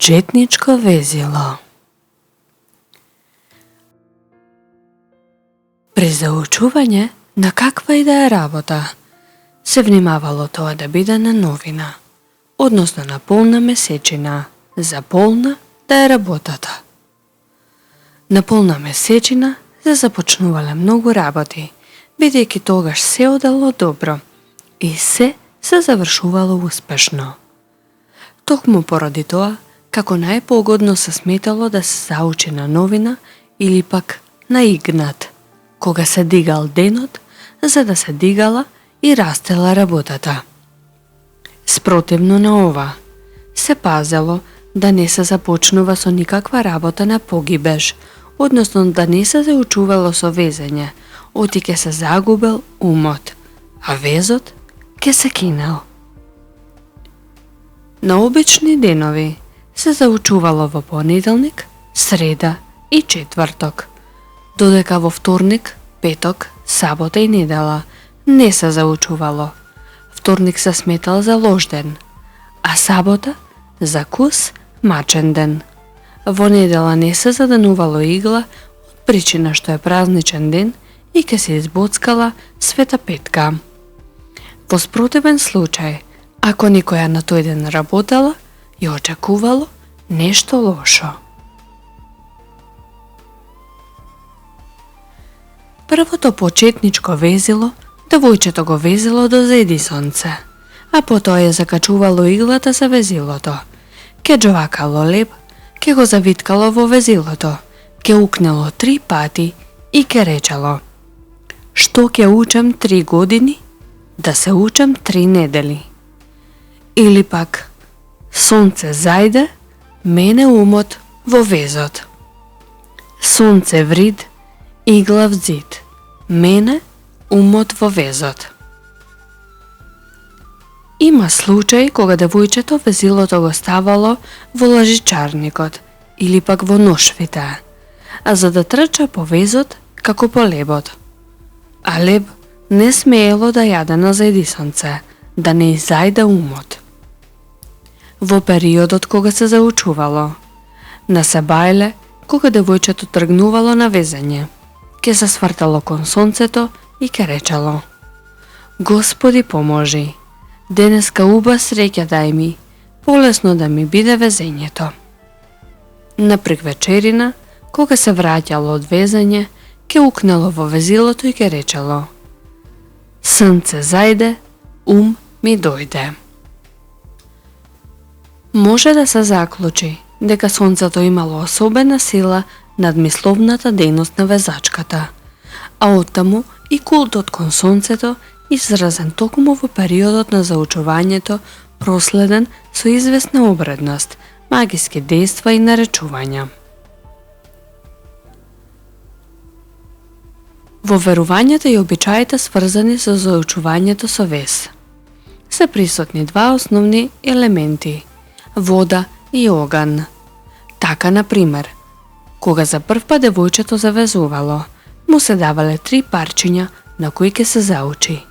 Почетничко везило. При заучување на каква и да е работа, се внимавало тоа да биде на новина, односно на полна месечина, за полна да е работата. На полна месечина се започнувале многу работи, бидејќи тогаш се одело добро и се завршувало успешно. Токму поради тоа, како најпогодно се сметало да се заучи на новина или пак на игнат, кога се дигал денот, за да се дигала и растела работата. Спротивно на ова, се пазело да не се започнува со никаква работа на погибеж, односно да не се заучувало со везење, оти ке се загубел умот, а везот ке се кинел. На обични денови се заучувало во понеделник, среда и четврток, додека во вторник, петок, сабота и недела не се заучувало. Вторник се сметал за лош ден, а сабота за кус мачен ден. Во недела не се заданувало игла од причина што е празничен ден и ке се избоцкала Света Петка. Во спротивен случај, ако некоја на тој ден работела, ја очекувало нешто лошо. Првото почетничко везило, девојчето го везило до Зедисонце, а потоа ја закачувало иглата за везилото. Ке джовакало леб, ке го завиткало во везилото, ке укнело 3 пати и ке речело: "Што ке учам 3 години, да се учам 3 недели." Или пак: "Сонце зајде, мене умот во везот." Сонце врид, игла в зид, мене умот во везот. Има случаи кога девојчето везилото го ставало во лажичарникот или пак во ношвите, а за да трча по везот како по лебот. А леб не смеело да јаде на Зедисонце, да не изајде умот. Во периодот кога се заучувало, на Сабајле, кога девојчето тргнувало на везење, ке се свртало кон сонцето и ке речело: "Господи поможи, денеска уба среќа дај ми, полесно да ми биде везењето." На приквечерина, кога се враќало од везење, ке укнело во везилото и ке речело: "Сонце зајде, ум ми дојде." Може да се заклучи дека сонцето имало особена сила над мисловната дејност на везачката, а оттаму и култот кон сонцето изразен токму во периодот на заучувањето, проследен со известна обредност, магиски дејства и наречувања. Во верувањата и обичаите сврзани со заучувањето со вез се присутни 2 основни елементи: вода и оган. Така, например, кога за прв пат девојчето завезувало, му се давале 3 парчиња на кои ќе се заучи.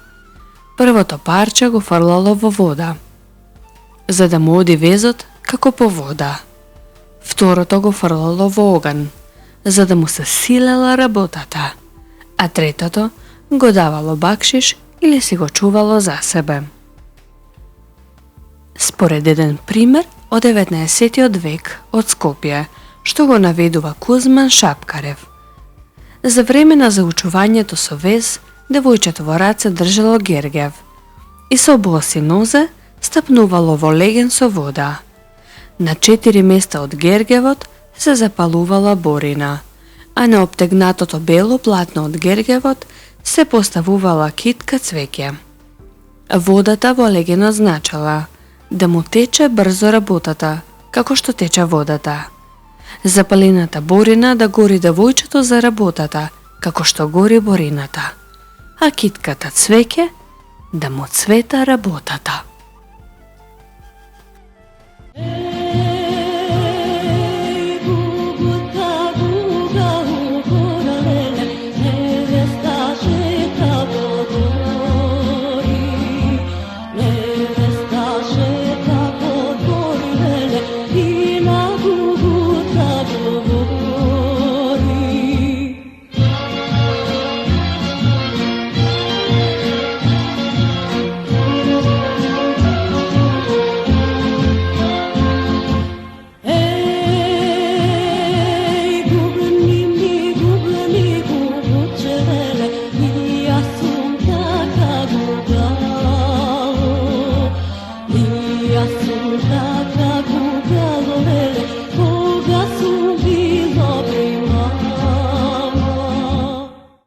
Првото парче го фрлало во вода, за да му оди везот како по вода. Второто го фрлало во оган, за да му се силела работата, а третото го давало бакшиш или си го чувало за себе. Според еден пример од 19. век од Скопје, што го наведува Кузман Шапкарев, за време на заучувањето со вез, девојчето во раце држало гергев и со боси нозе стапнувало во леген со вода. На 4 места од гергевот се запалувала борина, а на обтегнатото бело платно од гергевот се поставувала китка цвеќе. Водата во легенот значела да му тече брзо работата, како што тече водата. Запалената борина да гори девојчето за работата, како што гори борината, а китката цвеќе да му цвета работата.